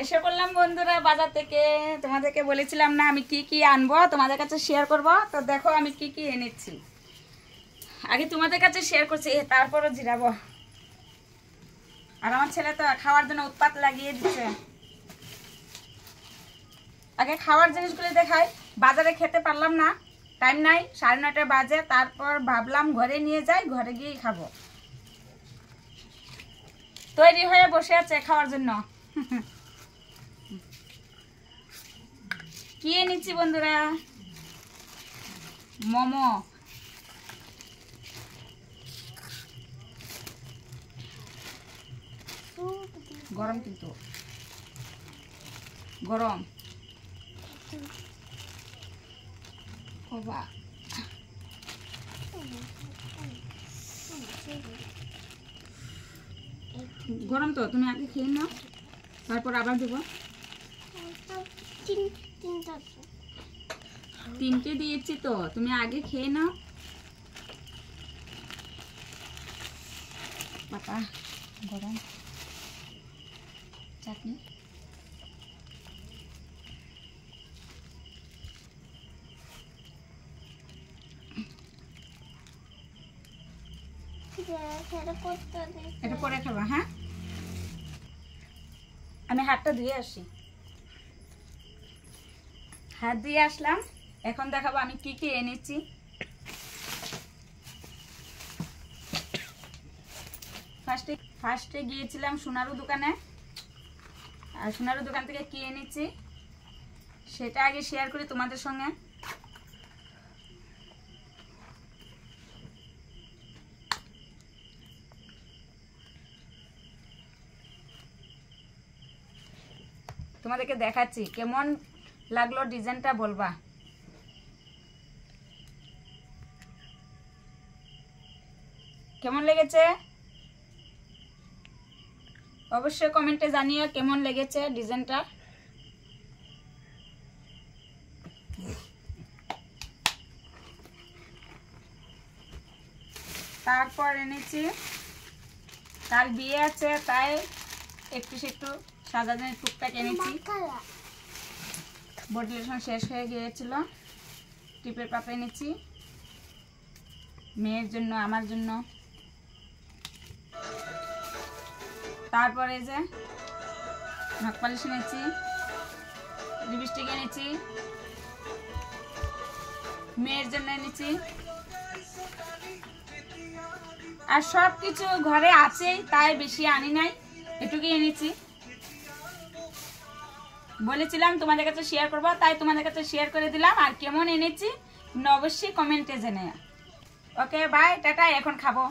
এসে বললাম বন্ধুরা বাজার থেকে, তোমাদেরকে বলেছিলাম না আমি কি কি আনবো তোমাদের কাছে শেয়ার করব। তো দেখো আমি কি কি এনেছি, আগে তোমাদের কাছে শেয়ার করছি, তারপরও জিরাবো। আর আমার ছেলে তো খাওয়ার জন্য উৎপাত লাগিয়ে দিচ্ছে। আগে খাওয়ার জিনিসগুলো দেখাই। বাজারে খেতে পারলাম না, টাইম নাই, 9:30 বাজে। তারপর ভাবলাম ঘরে নিয়ে যাই, ঘরে গিয়েই খাবো। তৈরি হয়ে বসে আছে খাওয়ার জন্য। কি এনেছি বন্ধুরা? মোমো। গরম কিন্তু গরম। গরম তো, তুমি আগে খেয়ে নাও, তারপর আবার দেবো। 3টে দিয়েছি তো, তুমি আগে খেয়ে নাও। বাবা গরম। চাটনি এটা পরে খাবা। হ্যাঁ, আমি হাতটা ধুয়ে আসি। হাত দিয়ে আসলাম, এখন দেখাবো আমি কি কি এনেছি। ফার্স্টে গিয়েছিলাম সোনারু দোকানে, আর সোনারু দোকান থেকে কি এনেছি সেটা আগে শেয়ার করি তোমাদের সঙ্গে। তোমাদেরকে দেখাচ্ছি কেমন লাগলো ডিজাইনটা, বলবা। কেমন লেগেছে অবশ্যই কমেন্টে জানিও কেমন লেগেছে ডিজাইনটা। তারপর এনেছি, কাল বিয়ে আছে তাই একটু সাজানোর টুকটাক এনেছি। বডি লোশন শেষ হয়ে গিয়েছিল, টিপের পাতা এনেছি মেয়ের জন্য, আমার জন্য। তারপরে যে নখ পালিশ এনেছি, লিপস্টিক এনেছি, মেয়ের জন্য এনেছি। আর সব কিছু ঘরে আছেই তাই বেশি আনি নাই, এটুকুই এনেছি। বলেছিলাম তোমাদের কাছে শেয়ার করবো তাই তোমাদের কাছে শেয়ার করে দিলাম। আর কেমন এনেছি অবশ্যই কমেন্টে জানিও। ওকে বাই, টাটা, এখন খাবো।